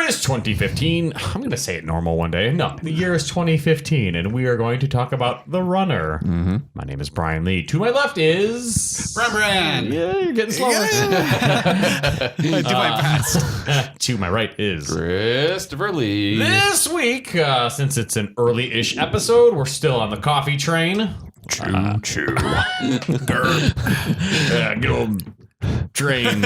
is 2015. I'm going to say it normal one day. No, the year is 2015, and we are going to talk about The Runner. Mm-hmm. My name is Brian Lee. To my left is... Bran. Yeah, you're getting slower. I do my best. To my right is... Christopher Lee. This week, since it's an early-ish episode, we're still on the coffee train. Choo. Good old... train.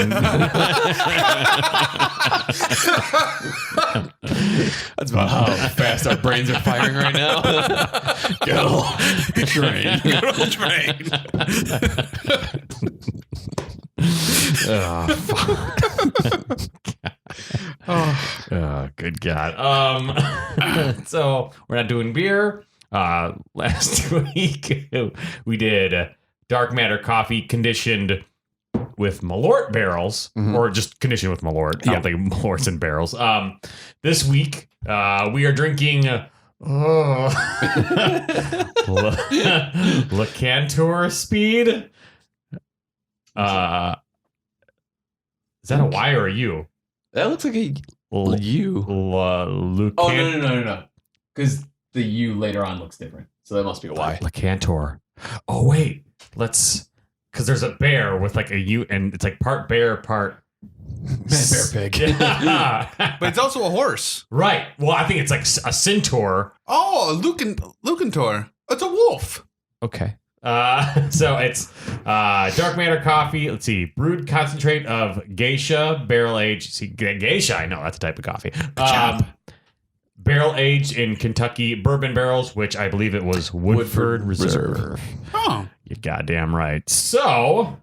That's about how fast our brains are firing right now. Good old train. Good old train. Good God. So we're not doing beer. Last week we did dark matter coffee conditioned with Malort barrels, or just conditioned with Malort. I don't think Malort's in barrels. This week, we are drinking LeCantor Speed. Is that a Y or a U? That looks like a U. No. Because the U later on looks different. So that must be a Y. LeCantor. Oh, wait. Because there's a bear with like a U, and it's like part bear, part bear pig. Yeah. But it's also a horse. Right. Well, I think it's like a centaur. Oh, Lucantor. It's a wolf. Okay. So it's dark matter coffee. Let's see, brewed concentrate of geisha, barrel aged. See, geisha, I know that's a type of coffee. Barrel aged in Kentucky bourbon barrels, which I believe it was Woodford Reserve. Oh, you're goddamn right. So,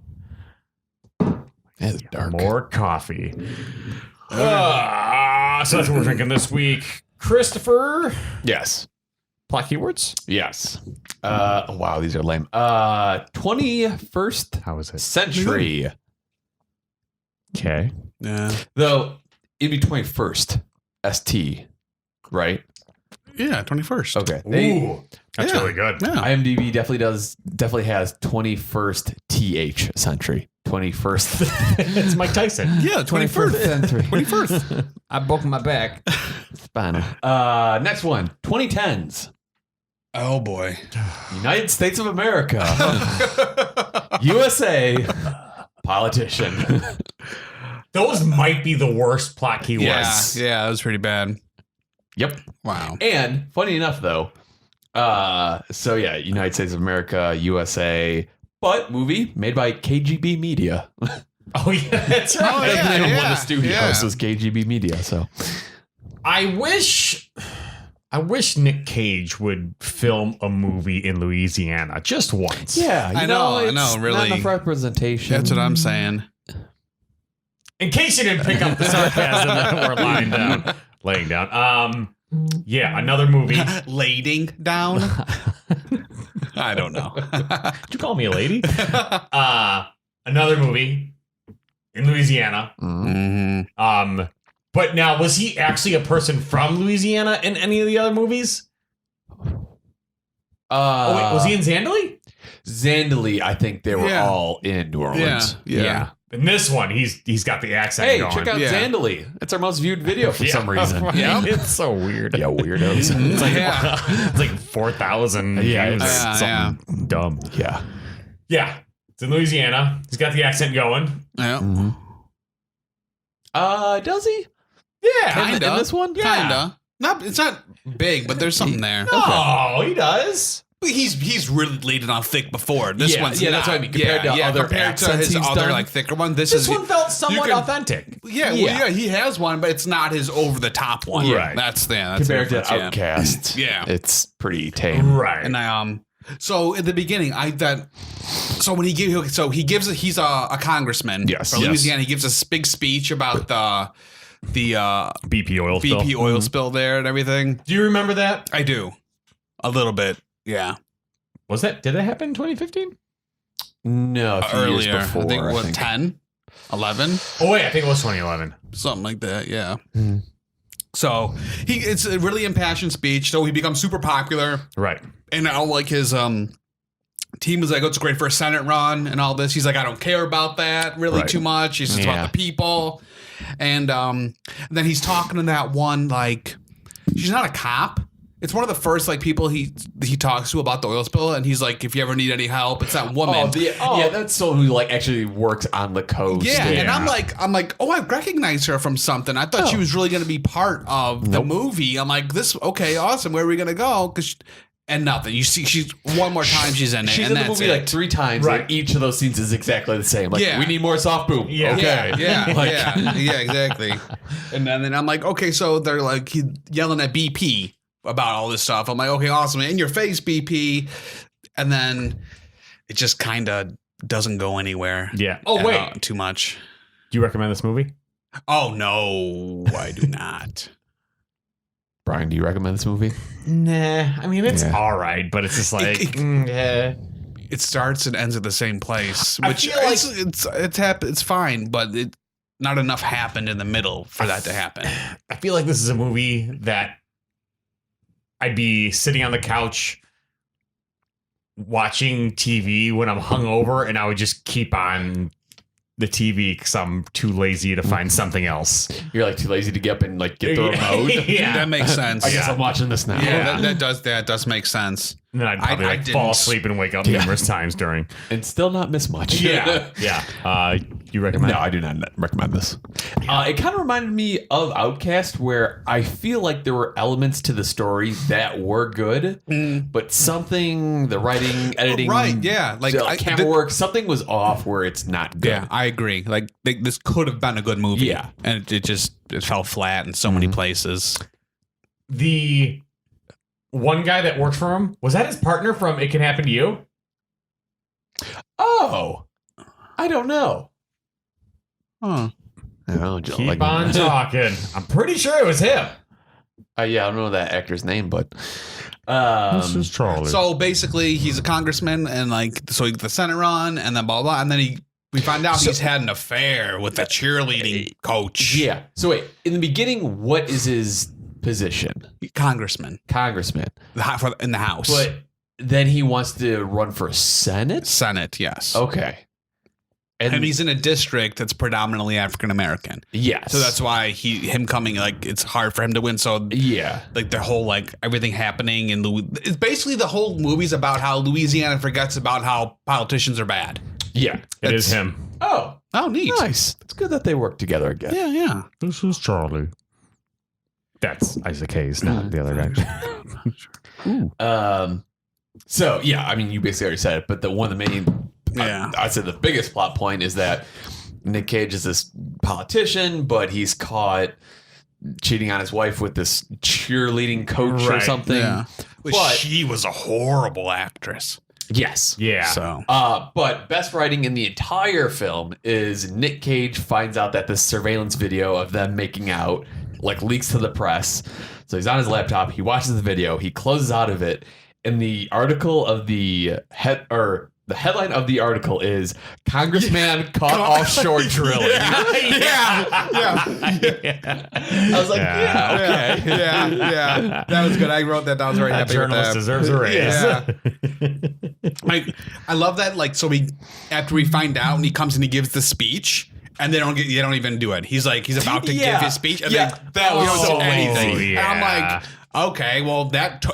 it's dark. More coffee. So that's what we're drinking this week. Christopher. Yes. Plot keywords? Yes. Wow, these are lame. 21st How is it? century. Okay. yeah. Though, it'd be 21st. ST. Right? Yeah, 21st. Okay. Ooh, that's really good. Yeah. IMDb definitely has 21st TH century. 21st. It's Mike Tyson. Yeah, 21st. century. 21st. I broke my back. Spinal. Next one. 2010s. Oh, boy. United States of America. USA. Politician. Those might be the worst plot keywords. Yeah, that was pretty bad. Yep. Wow. And funny enough, though, United States of America, USA, but movie made by KGB Media. Oh, yeah, that's right. Oh, That's the name of one of yeah. the studios was KGB Media. So I wish Nick Cage would film a movie in Louisiana just once. yeah, I know, it's really. not enough representation. That's what I'm saying. In case you didn't pick up the sarcasm that we're laying down. Yeah, another movie. Lading down? I don't know. Did you call me a lady? Another movie in Louisiana. Mm-hmm. But now, was he actually a person from Louisiana in any of the other movies? Was he in Zandali? Zandali, I think they were all in New Orleans. Yeah. In this one, he's got the accent Hey, going. check out Zandali. It's our most viewed video for some reason. Right. Yeah. It's so weird. Yeah, weirdos. It's like, Yeah. it's like 4,000 Yeah, views. it's Something dumb. Yeah. Yeah. It's in Louisiana. He's got the accent going. Yeah. Does he? Yeah. Kinda. In this one? Kinda. It's not big, but there's something there. Oh, he does. But he's really laid it on thick before. This Yeah, one's yeah, not. that's what I mean. Compared to other compared to accents his he's other done. like thicker one, This one felt somewhat authentic. Yeah, he has one, but it's not his over the top one. Right. That's Compared the to difference, Outcast. Yeah. It's pretty tame. Right. And so at the beginning, when he's a congressman Yes. from Louisiana. He gives this big speech about the BP oil spill. BP oil spill there and everything. Do you remember that? I do a little bit. Yeah. Did that happen in 2015? No, a few Earlier. years before. I think 10, 11, Oh, wait, I think it was 2011. something like that. Yeah. So it's a really impassioned speech. So he becomes super popular. Right. And now, like, his team was like, oh, it's great for a Senate run and all this. He's like, I don't care about that really Right. too much. It's just Yeah. about the people. And then he's talking to that one, like, she's not a cop. It's one of the first like people he talks to about the oil spill, and he's like, if you ever need any help, it's that woman. Yeah, that's someone who like actually works on the coast. Yeah, and I'm like, oh, I recognize her from something. I thought she was really going to be part of the movie. I'm like, okay, awesome. Where are we going to go? And nothing. You see, she's one more time she's in it. She's and in the movie like 3 times. Right. And each of those scenes is exactly the same. Like, we need more soft boom. Yeah. Okay. Yeah, exactly. And then I'm like, okay, so they're like yelling at BP about all this stuff. I'm like, okay, awesome. In your face, BP. And then it just kind of doesn't go anywhere. Yeah. Oh, wait. Too much. Do you recommend this movie? Oh, no, I do not. Brian, do you recommend this movie? Nah. I mean, it's all right, but it's just like, It starts and ends at the same place, which it's fine, but not enough happened in the middle for that to happen. I feel like this is a movie that I'd be sitting on the couch watching TV when I'm hungover, and I would just keep on the TV because I'm too lazy to find something else. You're like too lazy to get up and like get the remote. Yeah. That makes sense. I guess I'm watching this now. Yeah, that does make sense. And then I'd probably I fall asleep and wake up numerous times during. And still not miss much. Yeah. You recommend? No, I do not recommend this. It kind of reminded me of Outcast, where I feel like there were elements to the story that were good, but something, the writing, editing, Right, yeah. Like, camera work, something was off where it's not good. Yeah, I agree. Like, this could have been a good movie. Yeah. And it fell flat in so many places. The one guy that worked for him, was that his partner from It Can Happen to You? Oh, I don't know. Huh. Keep on talking. I'm pretty sure it was him. Yeah, I don't know that actor's name, but This is Charlie. So basically, he's a congressman, and so he gets the Senate run, and then blah blah, and then we find out he's had an affair with the cheerleading coach. Yeah. So wait, in the beginning, what is his position? Congressman in the House. But then he wants to run for Senate? Senate, yes. Okay. And he's in a district that's predominantly African American. Yes. So that's why him coming, it's hard for him to win. So yeah, the whole everything happening in it's basically the whole movie's about how Louisiana forgets about how politicians are bad. Yeah, it is him. Oh, neat. Nice. It's good that they work together again. Yeah. This is Charlie. That's Isaac Hayes, not the other guy. So yeah, I mean, you basically already said it, but one of the main, I'd say the biggest plot point is that Nick Cage is this politician, but he's caught cheating on his wife with this cheerleading coach or something. Yeah. But she was a horrible actress. Yes. Yeah. So, but best writing in the entire film is Nick Cage finds out that this surveillance video of them making out leaks to the press. So he's on his laptop. He watches the video. He closes out of it. And the article of the headline of the article is "Congressman caught offshore drilling." Yeah. I was like, okay. Yeah. That was good. I wrote that down. I was very happy with journalist that. deserves a raise. Yeah. I love that. After we find out, and he comes and he gives the speech. And they don't even do it. He's about to give his speech, and that was so anything. Yeah. And I'm like, okay, well that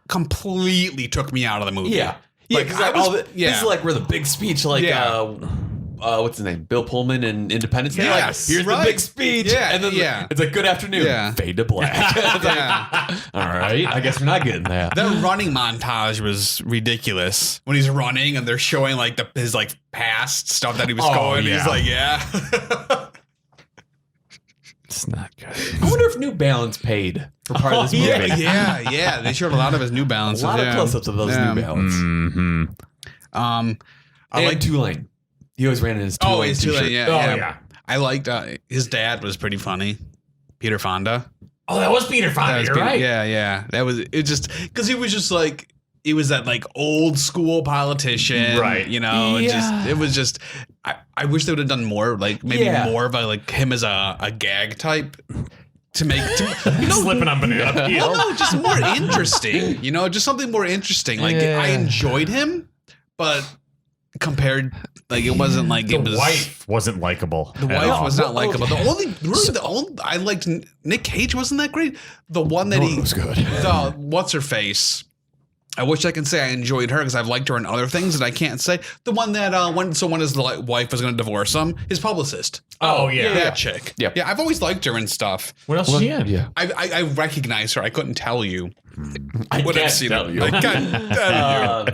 completely took me out of the movie. Yeah. Yeah, this is where the big speech, what's his name? Bill Pullman in Independence Day. Yes, here's the big speech. Yeah, and then it's good afternoon. Yeah. Fade to black. All right. I guess we're not getting that. That running montage was ridiculous. When he's running and they're showing his past stuff that he was going. Yeah. He's like, It's not good. I wonder if New Balance paid for part of this movie. yeah. They showed a lot of his New Balances. A lot of close-ups of those New Balance. Mm-hmm. I like Tulane. He always ran in his Tulane t-shirt. Yeah. I liked his dad was pretty funny. Peter Fonda. Oh, that was Peter Fonda. You're right. Yeah. That was because he was just he was that old school politician, right? It was just. I wish they would have done more, more of him as a gag type to make slipping on banana peel. No, just more interesting. Just something more interesting. I enjoyed him, but compared, like it wasn't like The it was. wife wasn't likable. The wife was not likable. The only I liked Nick Cage wasn't that great. The one that was good. The what's her face. I wish I can say I enjoyed her because I've liked her in other things that I can't say. The one that when his wife was going to divorce him, his publicist. Oh yeah. That chick. Yep. Yeah, I've always liked her and stuff. What else is she in? Yeah. I recognize her. I couldn't tell you. I What I've can't seen tell her. you. I can't tell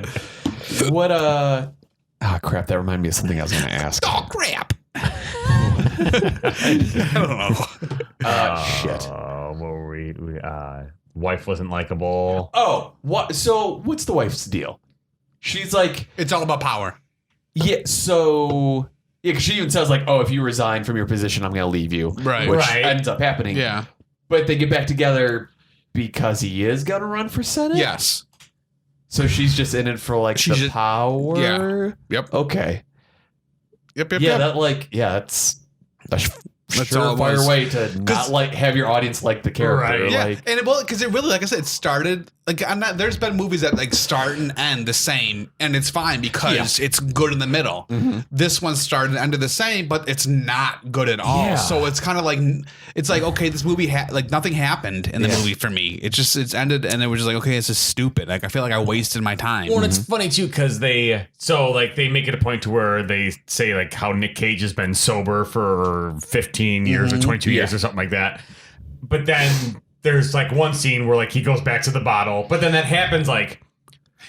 you. What Ah, crap! That reminded me of something I was going to ask. Oh crap! I don't know. Shit. What were we? Wife wasn't likable. Oh, what? So what's the wife's deal? She's like, It's all about power. yeah. So yeah, 'cause she even says like, oh, if you resign from your position, I'm going to leave you. Right. Which Right. ends up happening. Yeah. But they get back together because he is going to run for Senate. Yes. So she's just in it for like She's the just- power. yeah. Yep. Okay. Yep. Yeah, that's a That's all it surefire was. way to not like have your audience like the character. Right. Yeah, Like, and because it really, like I said, it started like I'm not. There's been movies that like start and end the same, and it's fine because it's good in the middle. This one started and ended the same, but it's not good at all. Yeah. So it's kind of like okay, this movie like nothing happened in the movie for me. It's ended, and it was just like okay, this is stupid. Like I feel like I wasted my time. Well, and it's funny too because they make it a point to where they say like how Nick Cage has been sober for 15 years or 22 years or something like that. But then there's like one scene where like he goes back to the bottle, but then that happens like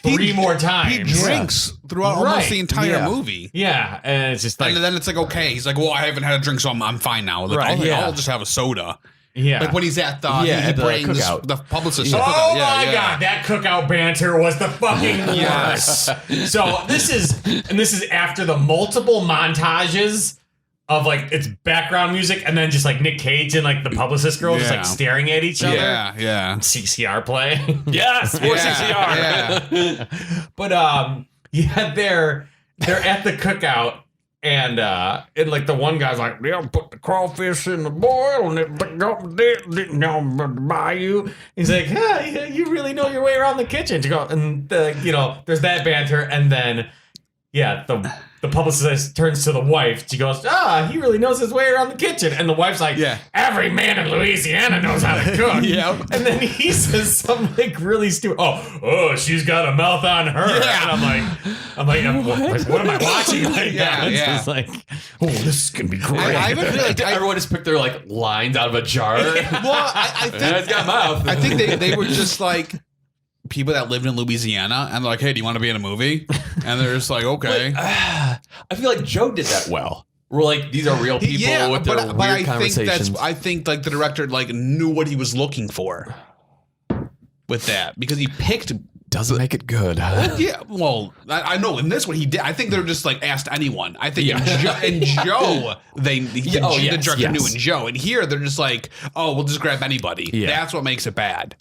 three more times. He drinks throughout almost Right. the entire Yeah. movie. Yeah, and it's just like And then it's like, okay, he's like, well, I haven't had a drink, so I'm fine now. Like, Right, I'll just have a soda. yeah. Like when he's at the, Yeah, he at the brings cookout. the publicist. Oh to the cookout. Yeah, my yeah. god, that cookout banter was the fucking Yes. worst. So this is after the multiple montages of like it's background music and then just like Nick Cage and like the publicist girl just Yeah. like staring at each other. Yeah, yeah. CCR play. Yes, more Yeah, CCR. But they're at the cookout and like the one guy's like, yeah, put the crawfish in the boil and it didn't buy you. He's like, yeah, you really know your way around the kitchen to go. And there's that banter, and then the publicist turns to the wife. She goes, he really knows his way around the kitchen. And the wife's like, Yeah. every man in Louisiana knows how to cook. Yep. And then he says something like really stupid. Oh, she's got a mouth on her. Yeah. And I'm like, what am I watching right Yeah, now? It's yeah. just like, oh, this is going to be great. I even feel like everyone just picked their like lines out of a jar. well, I And think it's got mouth. I think they were just like people that lived in Louisiana and they're like, hey, do you want to be in a movie? And they're just like, okay. I feel like Joe did that well. We're like, these are real people with their weird I conversations. think like the director like knew what he was looking for with that because he picked. Doesn't make it good. Yeah, well, I know in this one he did. I think they're just like asked anyone. I think in Joe the director knew in Joe, and here they're just like, oh, we'll just grab anybody. Yeah. That's what makes it bad.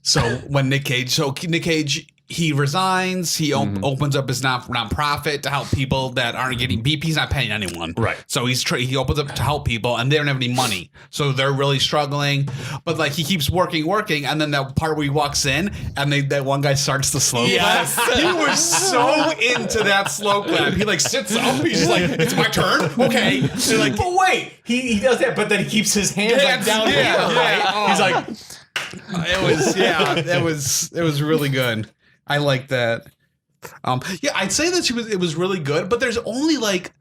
So when Nick Cage, he resigns. He opens up his nonprofit to help people that aren't getting BP. He's not paying anyone, Right. So he opens up to help people, and they don't have any money, so they're really struggling. But like he keeps working, and then that part where he walks in, and that one guy starts the slow Yes. clap. He was so into that slow clap. He like sits up. He's just like, "It's my turn, okay." And like, But wait, he does that, but then he keeps his hands like down here. Right? He's like, it was really good. I like that. I'd say that it was really good, but there's only like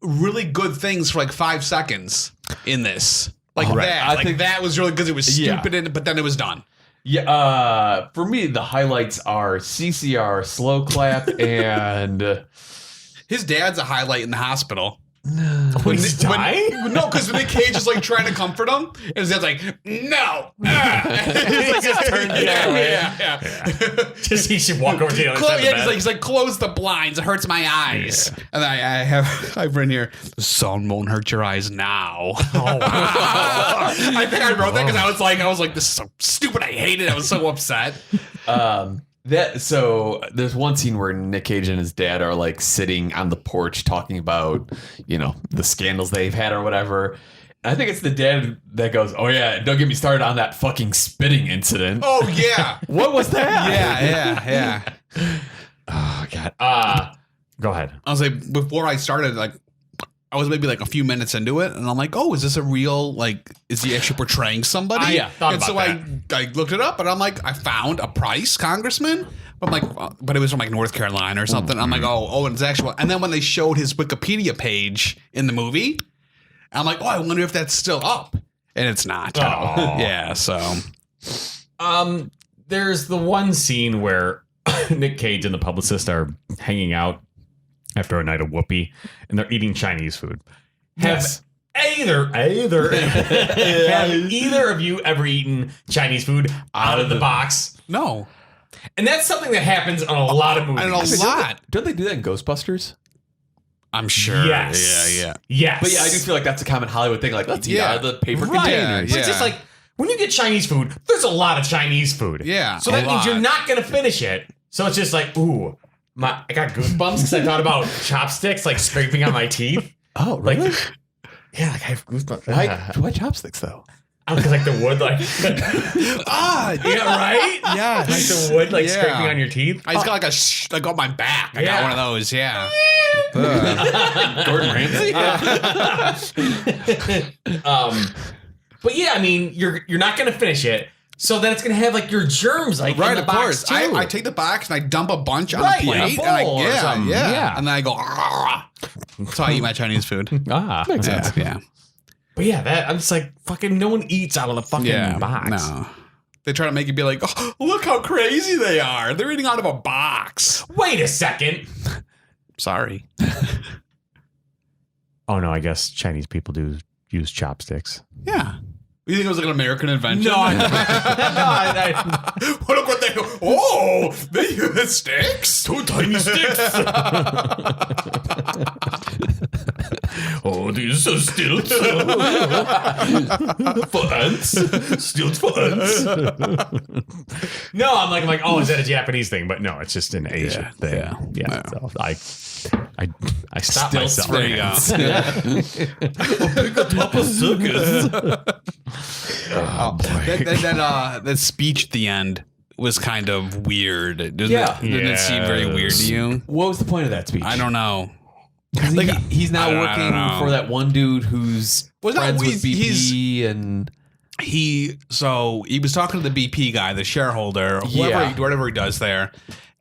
really good things for like 5 seconds in this. Like that. I think that was really because it was stupid, but then it was done. Yeah, for me, the highlights are CCR, slow clap, and His dad's a highlight in the hospital. he's dying? No, because Nick Cage is like trying to comfort him, and his dad's like, "No." He's just turned down, yeah. Just he should walk over to the other side of the bed. He's like, close the blinds. It hurts my eyes. Yeah. And I've written here, the sun won't hurt your eyes now. Oh, wow. I think I wrote that because I was like, this is so stupid. I hate it. I was so upset. So there's one scene where Nick Cage and his dad are like sitting on the porch talking about, the scandals they've had or whatever. And I think it's the dad that goes, "Oh yeah, don't get me started on that fucking spitting incident." Oh yeah. What was that? Yeah. Oh God. Go ahead. I was like, before I started, like, I was maybe like a few minutes into it, and I'm like, oh, is this a real, like, is he actually portraying somebody? Thought and about so that. I looked it up, and I'm like, I found a Price congressman. I'm like, but it was from like North Carolina or something. I'm like, oh, and it's actual. And then when they showed his Wikipedia page in the movie, I'm like, oh, I wonder if that's still up. And it's not. Oh. Yeah, so. There's the one scene where Nick Cage and the publicist are hanging out after a night of whoopee, and they're eating Chinese food. Yes. Have either of you ever eaten Chinese food out of the box? No. And that's something that happens on a lot of movies. And a lot. Don't they do that in Ghostbusters? I'm sure. Yes. Yeah. Yes. But yeah, I do feel like that's a common Hollywood thing. Like, let's eat Yeah. out of the paper Right. containers. But it's just like, when you get Chinese food, there's a lot of Chinese food. Yeah, So a that means you're lot. not going to finish it. So it's just like, ooh, I got goosebumps because I thought about chopsticks like scraping on my teeth. Oh, Like, really? yeah, like I have goosebumps. Why chopsticks, though? Because like the wood, like, yeah, right? Yeah. Like the wood, like Yeah. scraping on your teeth. I just got like like on my back. I got Yeah. one of those. Yeah. Gordon Ramsay? But yeah, I mean, you're not going to finish it. So then it's going to have like your germs, like Right, in the of box course. too. I take the box and I dump a bunch on Right, the in a plate. And bowl or something. yeah. Yeah. And then I go, "Ah." That's how I eat my Chinese food. Makes sense. Yeah. But yeah, that I'm just like, fucking no one eats out of the fucking box. No. They try to make it be like, oh, look how crazy they are. They're eating out of a box. Wait a second. Sorry. Oh no, I guess Chinese people do use chopsticks. Yeah. You think it was like an American invention? No, Look what they. Oh, they use sticks. 2 tiny sticks. Oh, these are stilts for ants. Stilts for ants. No, I'm like, oh, is that a Japanese thing? But no, it's just an Asian Yeah, thing. yeah. Yeah. So I stopped Stilts myself. for There you go. Pick up a circus. That speech at the end was kind of weird. Didn't Yeah. Didn't it seem very weird to you? What was the point of that speech? I don't know. Like, he's now I don't working know. for that one dude who's Well, no, friends with he's- BP and He was talking to the BP guy, the shareholder, Yeah. whatever he does there.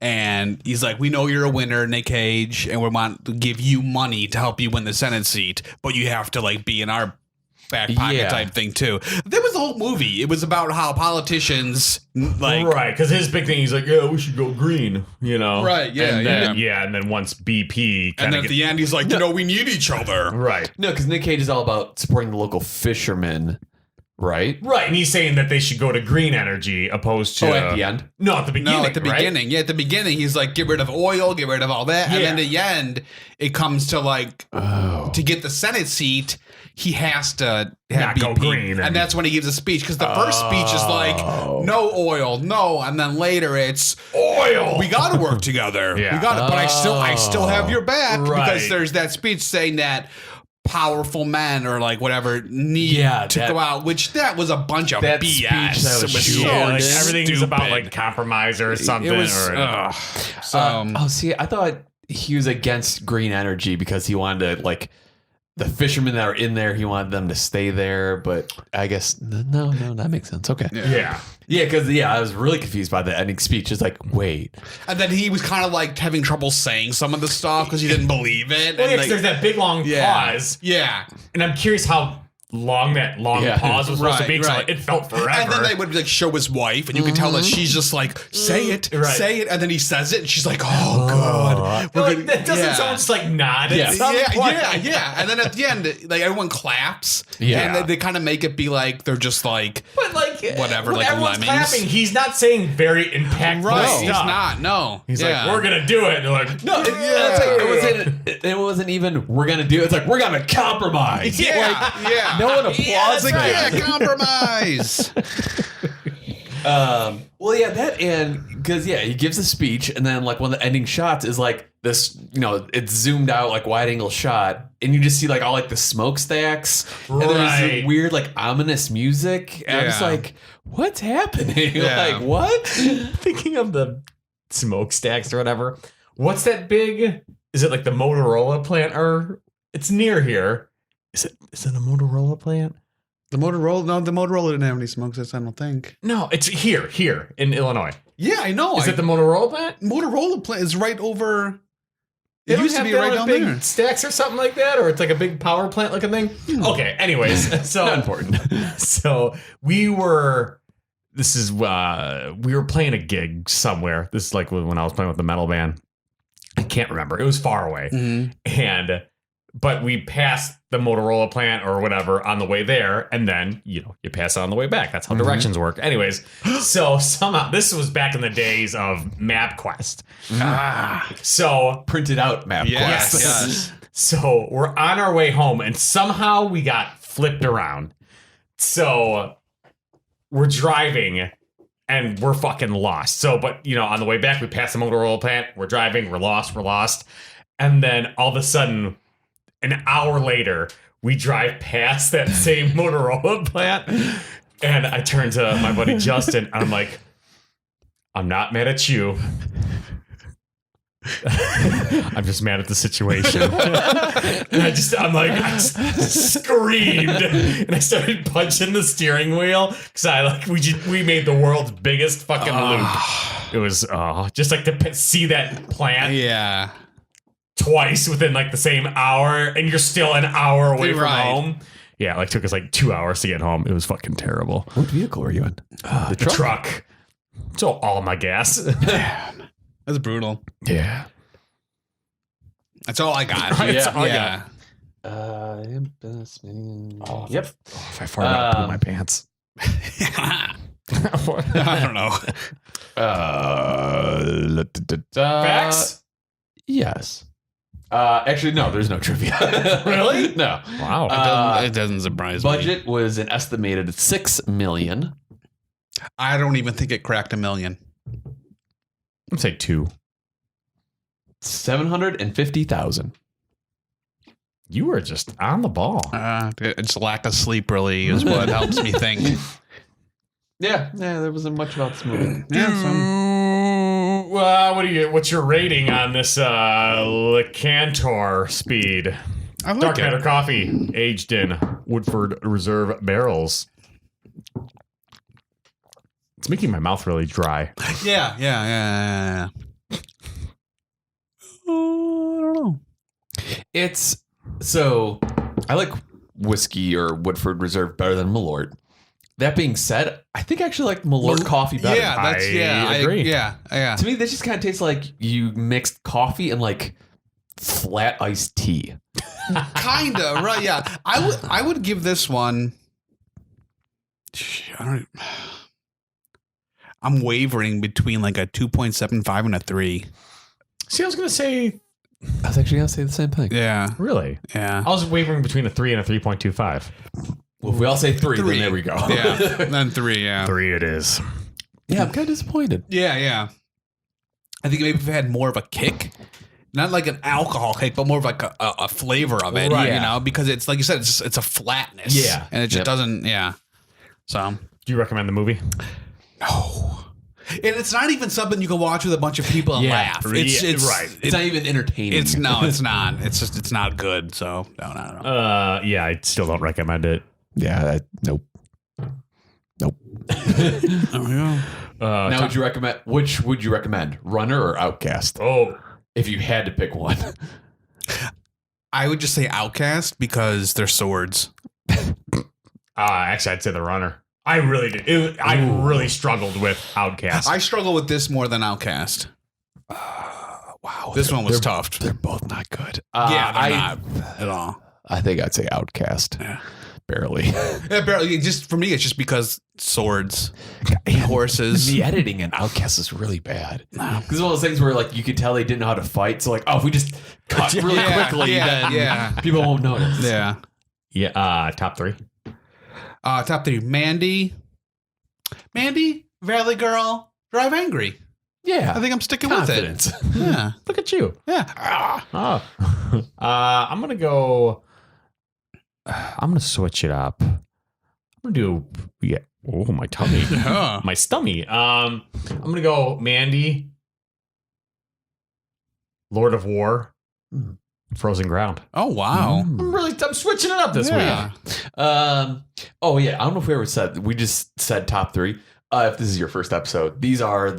And he's like, we know you're a winner, Nick Cage, and we want to give you money to help you win the Senate seat, but you have to like be in our back pocket Yeah. type thing too. There was the whole movie. It was about how politicians like Right, because his big thing, he's like, yeah, we should go green, you know? Right, yeah, and then, and then once BP and kind then of at the end he's like, you know, we need each other. right. no, because Nick Cage is all about supporting the local fishermen, right? Right, and he's saying that they should go to green energy opposed to... Oh, at the end. No, at the beginning, No, at the right? beginning. Yeah, at the beginning, he's like, get rid of oil, get rid of all that. And Yeah. then at the end, it comes to like, to get the Senate seat, he has to have Not go BP. green. And that's when he gives a speech. Because the first speech is like, no oil, no. And then later it's, Oil! we got to work together. Yeah. We got it. But I still have your back. Right. Because there's that speech saying that powerful men or like whatever need Yeah, to that- go out, which that was a bunch of that BS. speech that was It was short. so Yeah, like stupid. everything's about like compromise or something. It was, or, Oh, see, I thought he was against green energy because he wanted to, like, the fishermen that are in there, he wanted them to stay there. But I guess, no, that makes sense. Okay. yeah. Yeah, because, I was really confused by the ending speech. It's like, wait. And then he was kind of like having trouble saying some of the stuff because he didn't believe it. Well, And yeah, 'cause like, there's that big long pause, Yeah. and I'm curious how long that long Yeah. pause was supposed to be. 'cause, Right, like, it felt forever. And then they would like show his wife, and you could tell that she's just like, say it, Right. say it. And then he says it, and she's like, oh, God. You're We're like, gonna- that doesn't yeah. someone just like nod Yeah. at some point? Yeah. And then at the end, like everyone claps. Yeah. And they kind of make it be like they're just like, But like Whatever, when like everyone's lemmings. clapping, he's not saying very impactful right. stuff. He's not. No. He's Yeah. like, we're gonna do it. And they're like, No, it wasn't even, we're going to do it. It's like, we're going to compromise. Yeah. yeah. No one applauds Like, that. yeah, compromise. Well, yeah, that and because he gives a speech, and then like one of the ending shots is like this, it's zoomed out like wide angle shot, and you just see like all like the smokestacks, and there's Right. this weird like ominous music, and I'm just Yeah. like, what's happening? Yeah. Like what? thinking of the smokestacks or whatever. What's that big? Is it like the Motorola plant, or it's near here? Is it a Motorola plant? The Motorola didn't have any smoke sets, I don't think. No, it's here in Illinois. Yeah, I know. Is it the Motorola plant? Motorola plant is right over. They It don't used to have be that right on down big there. stacks or something like that, or it's like a big power plant looking thing. Okay, anyways, so Not important. So we were playing a gig somewhere. This is like when I was playing with the metal band. I can't remember. It was far away. But we passed the Motorola plant or whatever on the way there, and then you pass it on the way back. That's how directions work. Anyways, so somehow this was back in the days of MapQuest. So Printed out map. Yes. quest. Yes. So we're on our way home, and somehow we got flipped around. So we're driving, and we're fucking lost. So, but on the way back, we passed the Motorola plant. We're driving. We're lost. And then all of a sudden, an hour later, we drive past that same Motorola plant. And I turn to my buddy Justin, and I'm like, I'm not mad at you. I'm just mad at the situation. And I just screamed, and I started punching the steering wheel because we made the world's biggest fucking loop. It was just like to see that plant Yeah. twice within like the same hour, and you're still an hour away from Right. home. Yeah, it took us like 2 hours to get home. It was fucking terrible. What vehicle were you in? The truck. So all my gas. That's brutal. Yeah. That's all I got. That's all I yeah. Yep. If I fart out, put my pants. I don't know. Facts? Yes. Actually, no. There's no trivia. Really? No. Wow. It doesn't surprise me. Budget was an estimated $6 million. I don't even think it cracked $1 million. I'd say 2. 750,000. You were just on the ball. It's lack of sleep really is what helps me think. Yeah, there wasn't much about this movie. What's your rating on this Lecantor speed? I like Dark it. Matter coffee, aged in Woodford Reserve barrels. It's making my mouth really dry. Yeah. I don't know. It's so I like whiskey or Woodford Reserve better than Malort. That being said, I think I actually like Malort coffee better. Yeah, I agree. Yeah. To me, that just kind of tastes like you mixed coffee and like flat iced tea. Kinda, right? Yeah. I would give this one. I'm wavering between like a 2.75 and a 3. See, I was going to say, I was actually gonna say the same thing. Yeah. really? Yeah. I was wavering between a 3 and a 3.25. Well, if we all say three, Three. then there we go. Yeah. Then 3, yeah. 3 it is. Yeah, I'm kind of disappointed. Yeah. I think maybe if it had more of a kick, not like an alcohol kick, but more of like a flavor of it, Right. because it's like you said, it's a flatness. Yeah. And it just doesn't, So, Do you recommend the movie? no. And it's not even something you can watch with a bunch of people and laugh. It's right. It's not even entertaining. It's not. It's just, it's not good. So, no. Yeah, I still don't recommend it. Yeah. Nope. Oh, yeah. Now, would you recommend? Which would you recommend, Runner or Outcast? Oh, If you had to pick one. I would just say Outcast because they're swords. actually, I'd say The Runner. I really did. I really struggled with Outcast. I struggle with this more than Outcast. Wow. This one was tough. They're both not good. Yeah, they're not at all. I think I'd say Outcast. Yeah. Barely. Yeah, barely. Just for me, it's just because swords, horses. The editing in Outcast is really bad. Because it's one of those things where like you could tell they didn't know how to fight. So like, if we just cut really quickly, then people won't notice. Yeah. Yeah. Top 3. Top 3. Mandy, Valley Girl, Drive Angry. Yeah. I think I'm sticking Confidence. with it. Yeah. Look at you. Yeah. Oh. I'm gonna go. I'm gonna switch it up. I'm gonna do. Yeah. Oh, my tummy. Huh. My stummy. I'm gonna go Mandy. Lord of War, Frozen Ground. Oh wow. I'm switching it up this Yeah. week. Oh yeah, I don't know if we ever said. We just said top 3. If this is your first episode, these are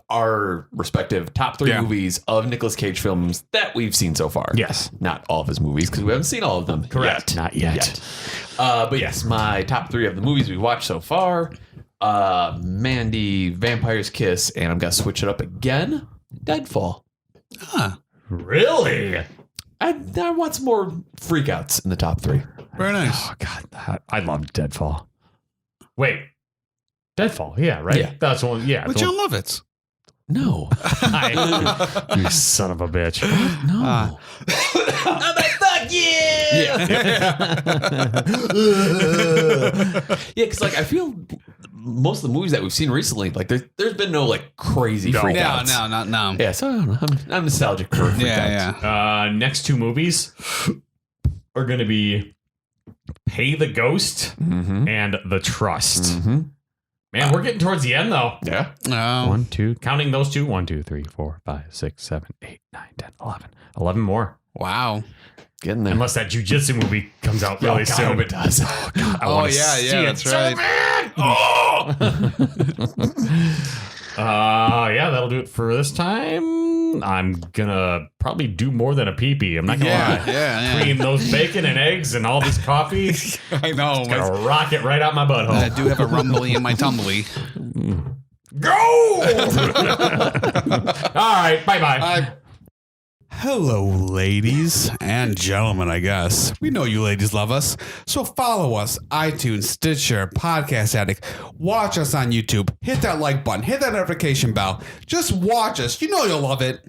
our respective top 3 Yeah. movies of Nicolas Cage films that we've seen so far. Yes. Not all of his movies because we haven't seen all of them. Correct. Yet. Not yet. But yes, my top 3 of the movies we watched so far: Mandy, Vampire's Kiss, and I'm gonna switch it up again. Deadfall. Huh. Really? I want some more freakouts in the top 3. Very nice. Oh, God. I love Deadfall. Wait. Deadfall. Yeah, right? Yeah. That's one. Yeah. But the John Lovitz. No, you son of a bitch. no. I'm like, fuck yeah. Yeah, because like I feel most of the movies that we've seen recently, like there's been no like crazy No. freakouts. No. Yeah, so I don't know. I'm nostalgic for freakouts. Yeah. Next 2 movies are going to be Pay the Ghost Mm-hmm. and The Trust. Mm-hmm. Man, we're getting towards the end, though. Yeah. Oh. 1, 2, counting those 2. 1, 2, 3, 4, 5, 6, 7, 8, 9, 10, 11. 11 more. Wow. Getting there. Unless that jujitsu movie comes out Oh, really God, I soon. hope it does. Oh, God, I Oh, wanna yeah, see yeah, it that's so right. bad. Oh! Yeah, that'll do it for this time. I'm gonna probably do more than a pee-pee. I'm not gonna lie. Yeah. Between those bacon and eggs and all this coffee, I know. gonna rock it right out my butthole. I do have a rumbly in my tumbly. Go! All right, bye-bye. Hello, ladies and gentlemen, I guess. We know you ladies love us. So follow us, iTunes, Stitcher, Podcast Addict. Watch us on YouTube. Hit that like button. Hit that notification bell. Just watch us. You know you'll love it.